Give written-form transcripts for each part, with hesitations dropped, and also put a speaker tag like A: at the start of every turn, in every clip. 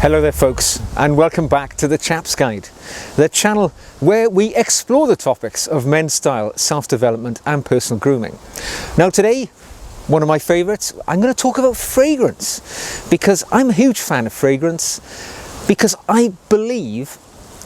A: Hello there folks, and welcome back to the Chap's Guide, the channel where we explore the topics of men's style, self-development and personal grooming. Now today, one of my favourites, I'm going to talk about fragrance, because I'm a huge fan of fragrance, because I believe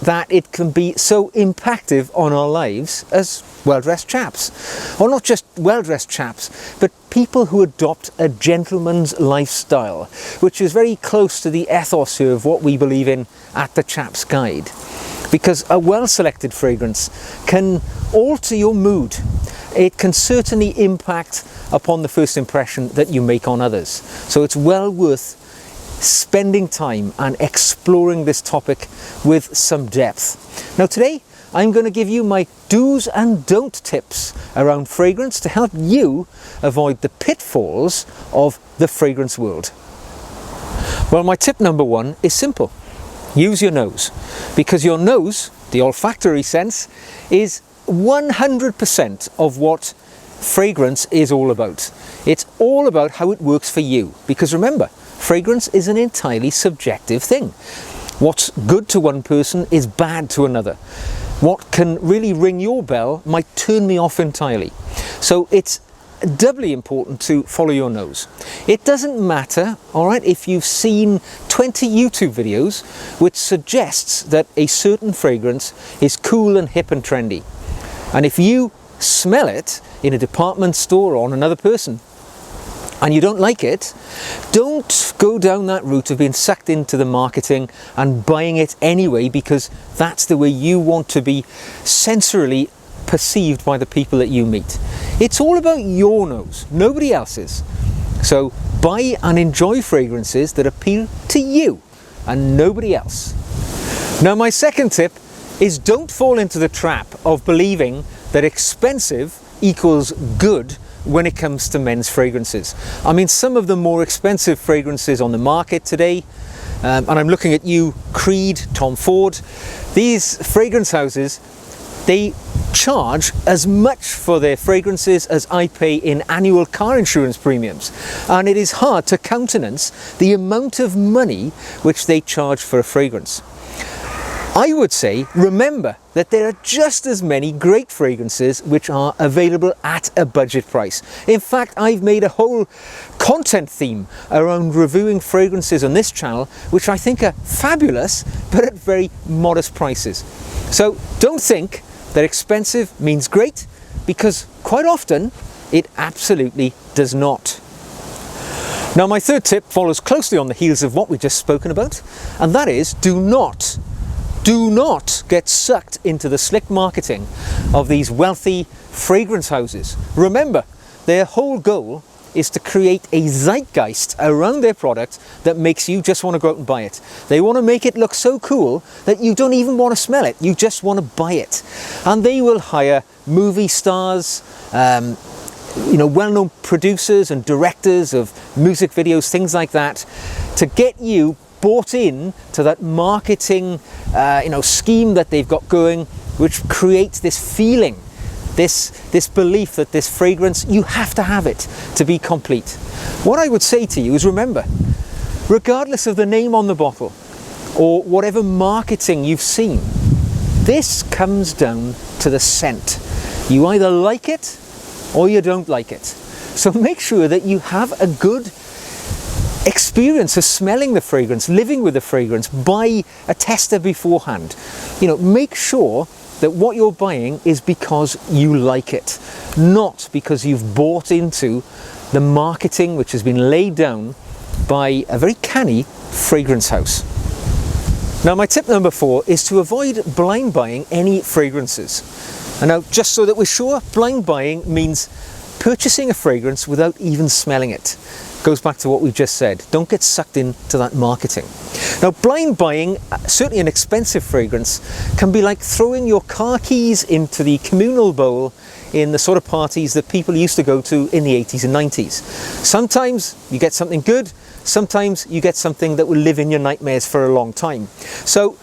A: that it can be so impactful on our lives as well-dressed chaps. Or not just well-dressed chaps, but people who adopt a gentleman's lifestyle, which is very close to the ethos of what we believe in at the Chap's Guide. Because a well-selected fragrance can alter your mood. It can certainly impact upon the first impression that you make on others. So it's well worth spending time and exploring this topic with some depth. Now today I'm going to give you my do's and don't tips around fragrance to help you avoid the pitfalls of the fragrance world. Well, my tip number one is simple. Use your nose, because your nose, the olfactory sense, is 100% of what fragrance is all about. It's all about how it works for you, because remember, fragrance is an entirely subjective thing. What's good to one person is bad to another. What can really ring your bell might turn me off entirely. So it's doubly important to follow your nose. It doesn't matter, alright, if you've seen 20 YouTube videos which suggests that a certain fragrance is cool and hip and trendy. And if you smell it in a department store or on another person, and you don't like it, don't go down that route of being sucked into the marketing and buying it anyway, because that's the way you want to be sensorily perceived by the people that you meet. It's all about your nose, nobody else's. So buy and enjoy fragrances that appeal to you and nobody else. Now my second tip is don't fall into the trap of believing that expensive equals good when it comes to men's fragrances. I mean, some of the more expensive fragrances on the market today, and I'm looking at you, Creed, Tom Ford, these fragrance houses, they charge as much for their fragrances as I pay in annual car insurance premiums. And it is hard to countenance the amount of money which they charge for a fragrance. I would say, remember that there are just as many great fragrances which are available at a budget price. In fact, I've made a whole content theme around reviewing fragrances on this channel, which I think are fabulous, but at very modest prices. So don't think that expensive means great, because quite often it absolutely does not. Now my third tip follows closely on the heels of what we've just spoken about, and that is do not get sucked into the slick marketing of these wealthy fragrance houses. Remember, their whole goal is to create a zeitgeist around their product that makes you just want to go out and buy it. They want to make it look so cool that you don't even want to smell it, you just want to buy it. And they will hire movie stars, well-known producers and directors of music videos, things like that, to get you bought in to that marketing scheme that they've got going, which creates this feeling, this belief that this fragrance, you have to have it to be complete. What I would say to you is, remember, regardless of the name on the bottle or whatever marketing you've seen, this comes down to the scent. You either like it or you don't like it. So make sure that you have a good experience of smelling the fragrance, living with the fragrance. Buy a tester beforehand. Make sure that what you're buying is because you like it, not because you've bought into the marketing which has been laid down by a very canny fragrance house. Now my tip number 4 is to avoid blind buying any fragrances. And now, just so that we're sure, blind buying means purchasing a fragrance without even smelling it. Goes back to what we just said. Don't get sucked into that marketing. Now, blind buying, certainly an expensive fragrance, can be like throwing your car keys into the communal bowl in the sort of parties that people used to go to in the 80s and 90s. Sometimes you get something good, sometimes you get something that will live in your nightmares for a long time. So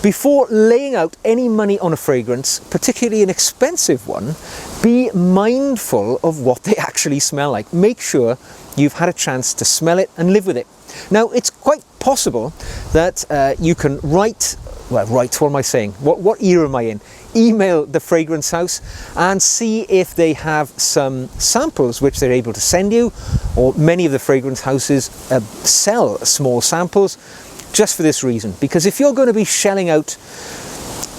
A: before laying out any money on a fragrance, particularly an expensive one, be mindful of what they actually smell like. Make sure you've had a chance to smell it and live with it. Now, it's quite possible that you can what am I saying? What era am I in? Email the fragrance house and see if they have some samples which they're able to send you, or many of the fragrance houses sell small samples just for this reason. Because if you're going to be shelling out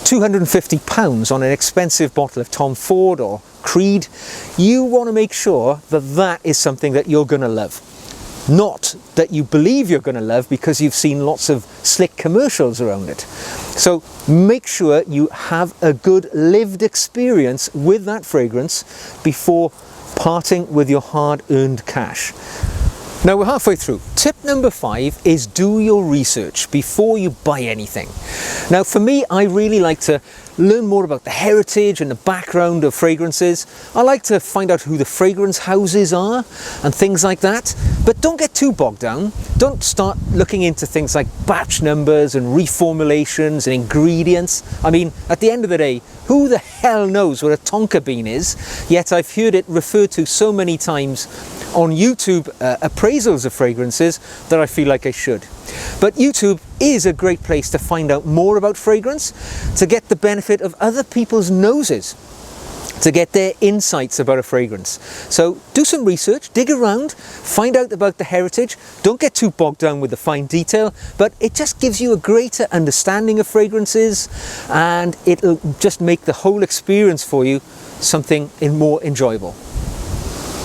A: £250 on an expensive bottle of Tom Ford or Creed, you want to make sure that that is something that you're going to love. Not that you believe you're going to love because you've seen lots of slick commercials around it. So make sure you have a good lived experience with that fragrance before parting with your hard-earned cash. Now we're halfway through. Tip number 5 is do your research before you buy anything. Now for me, I really like to learn more about the heritage and the background of fragrances. I like to find out who the fragrance houses are and things like that. But don't get too bogged down. Don't start looking into things like batch numbers and reformulations and ingredients. I mean, at the end of the day, who the hell knows what a tonka bean is? Yet I've heard it referred to so many times on YouTube appraisals of fragrances that I feel like I should. But YouTube is a great place to find out more about fragrance, to get the benefit of other people's noses, to get their insights about a fragrance. So do some research, dig around, find out about the heritage. Don't get too bogged down with the fine detail, but it just gives you a greater understanding of fragrances, and it'll just make the whole experience for you something more enjoyable.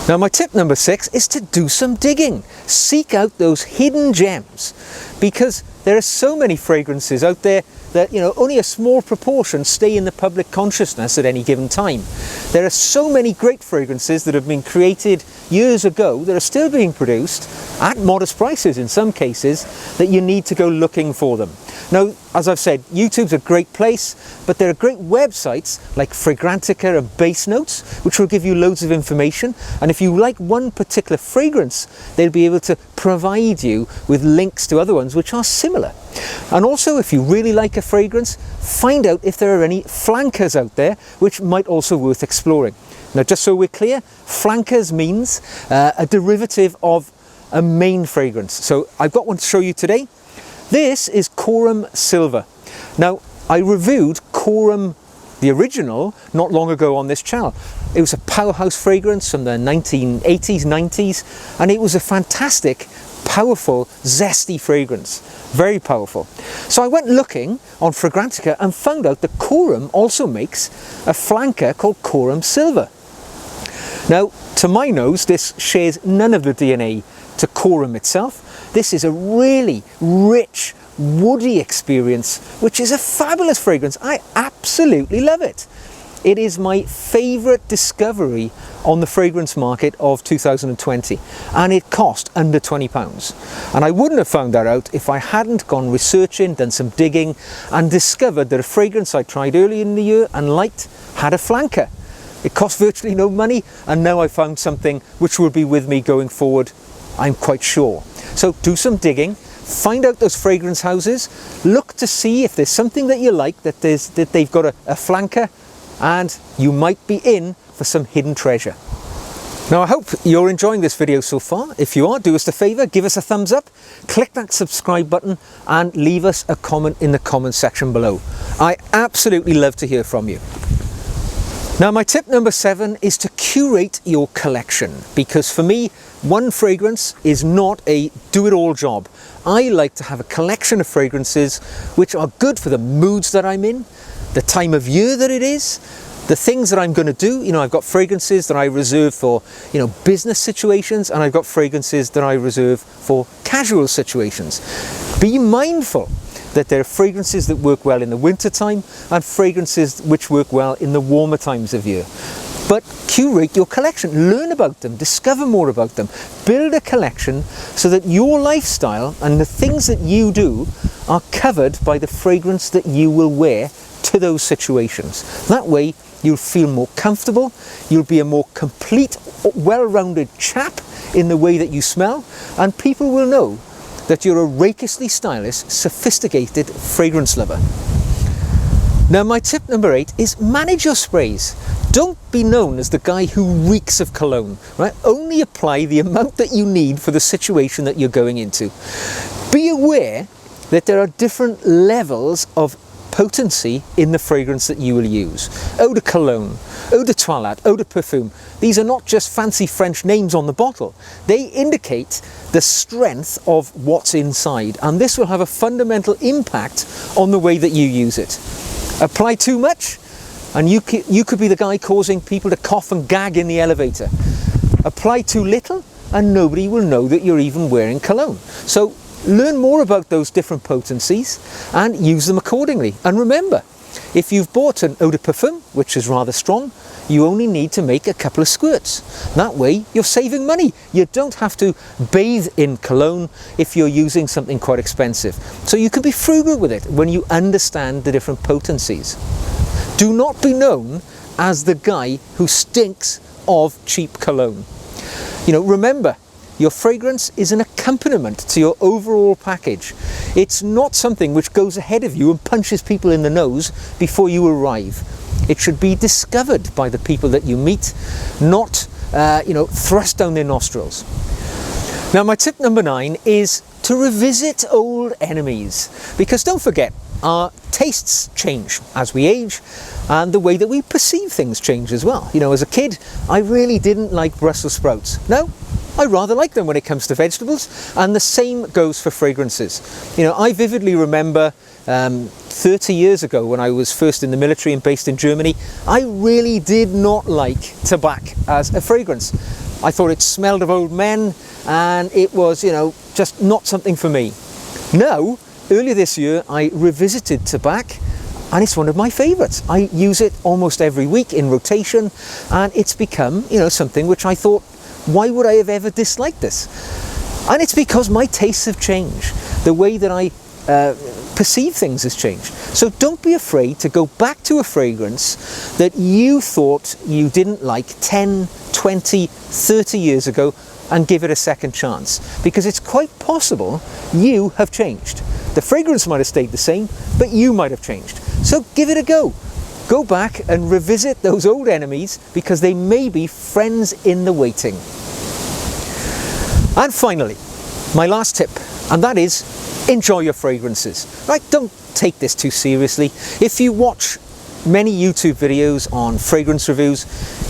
A: Now my tip number 6 is to do some digging. Seek out those hidden gems, because there are so many fragrances out there that, you know, only a small proportion stay in the public consciousness at any given time. There are so many great fragrances that have been created years ago that are still being produced at modest prices in some cases, that you need to go looking for them. Now, as I've said, YouTube's a great place, but there are great websites like Fragrantica and Base Notes, which will give you loads of information. And if you like one particular fragrance, they'll be able to provide you with links to other ones which are similar. And also, if you really like a fragrance, find out if there are any flankers out there which might also be worth exploring. Now, just so we're clear, flankers means a derivative of a main fragrance. So I've got one to show you today. This is Coram Silver. Now, I reviewed Coram, the original, not long ago on this channel. It was a powerhouse fragrance from the 1980s, 90s, and it was a fantastic, powerful, zesty fragrance. Very powerful. So I went looking on Fragrantica and found out that Coram also makes a flanker called Coram Silver. Now, to my nose, this shares none of the DNA to Coram itself. This is a really rich, woody experience, which is a fabulous fragrance. I absolutely love it. It is my favourite discovery on the fragrance market of 2020, and it cost under £20. And I wouldn't have found that out if I hadn't gone researching, done some digging, and discovered that a fragrance I tried earlier in the year and liked had a flanker. It cost virtually no money, and now I found something which will be with me going forward, I'm quite sure. So do some digging, find out those fragrance houses, look to see if there's something that you like, that they've got a flanker, and you might be in for some hidden treasure. Now I hope you're enjoying this video so far. If you are, do us a favour, give us a thumbs up, click that subscribe button and leave us a comment in the comment section below. I absolutely love to hear from you. Now my tip number 7 is to curate your collection, because for me, one fragrance is not a do-it-all job. I like to have a collection of fragrances which are good for the moods that I'm in, the time of year that it is, the things that I'm going to do. You know, I've got fragrances that I reserve for, you know, business situations, and I've got fragrances that I reserve for casual situations. Be mindful that there are fragrances that work well in the winter time and fragrances which work well in the warmer times of year. But curate your collection, learn about them, discover more about them, build a collection so that your lifestyle and the things that you do are covered by the fragrance that you will wear to those situations. That way you'll feel more comfortable, you'll be a more complete, well-rounded chap in the way that you smell, and people will know that you're a rakishly stylish, sophisticated fragrance lover. Now my tip number 8 is manage your sprays. Don't be known as the guy who reeks of cologne, right? Only apply the amount that you need for the situation that you're going into. Be aware that there are different levels of potency in the fragrance that you will use. Eau de cologne, eau de toilette, eau de parfum. These are not just fancy French names on the bottle. They indicate the strength of what's inside, and this will have a fundamental impact on the way that you use it. Apply too much and you could be the guy causing people to cough and gag in the elevator. Apply too little and nobody will know that you're even wearing cologne. So learn more about those different potencies and use them accordingly. And remember, if you've bought an eau de parfum, which is rather strong, you only need to make a couple of squirts. That way you're saving money. You don't have to bathe in cologne if you're using something quite expensive. So you can be frugal with it when you understand the different potencies. Do not be known as the guy who stinks of cheap cologne. You know, remember, your fragrance is an accompaniment to your overall package. It's not something which goes ahead of you and punches people in the nose before you arrive. It should be discovered by the people that you meet, not thrust down their nostrils. Now, my tip number 9 is to revisit old enemies, because don't forget, our tastes change as we age, and the way that we perceive things change as well. You know, as a kid, I really didn't like Brussels sprouts. No, I rather like them when it comes to vegetables, and the same goes for fragrances. You know, I vividly remember 30 years ago when I was first in the military and based in Germany, I really did not like tobacco as a fragrance. I thought it smelled of old men and it was, you know, just not something for me. Now, earlier this year, I revisited tobacco and it's one of my favorites. I use it almost every week in rotation, and it's become, you know, something which I thought, why would I have ever disliked this? And it's because my tastes have changed. The way that I perceive things has changed. So don't be afraid to go back to a fragrance that you thought you didn't like 10, 20, 30 years ago and give it a second chance, because it's quite possible you have changed. The fragrance might have stayed the same, but you might have changed. So give it a go. Go back and revisit those old enemies, because they may be friends in the waiting. And finally, my last tip, and that is enjoy your fragrances. Right? Don't take this too seriously. If you watch many YouTube videos on fragrance reviews,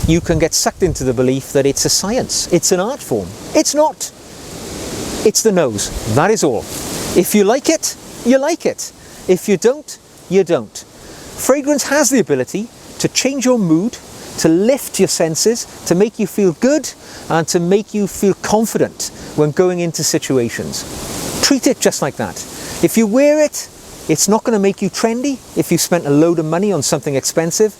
A: you can get sucked into the belief that it's a science, it's an art form. It's not. It's the nose. That is all. If you like it, you like it. If you don't, you don't. Fragrance has the ability to change your mood, to lift your senses, to make you feel good, and to make you feel confident when going into situations. Treat it just like that. If you wear it, it's not going to make you trendy if you spent a load of money on something expensive.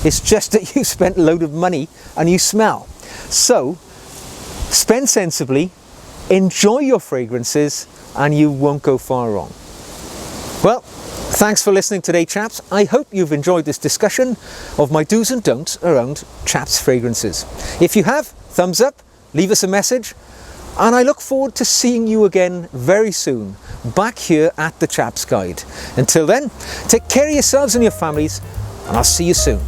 A: It's just that you spent a load of money and you smell. So, spend sensibly, enjoy your fragrances, and you won't go far wrong. Well, thanks for listening today, chaps. I hope you've enjoyed this discussion of my do's and don'ts around chaps fragrances. If you have, thumbs up, leave us a message, and I look forward to seeing you again very soon, back here at the Chaps Guide. Until then, take care of yourselves and your families, and I'll see you soon.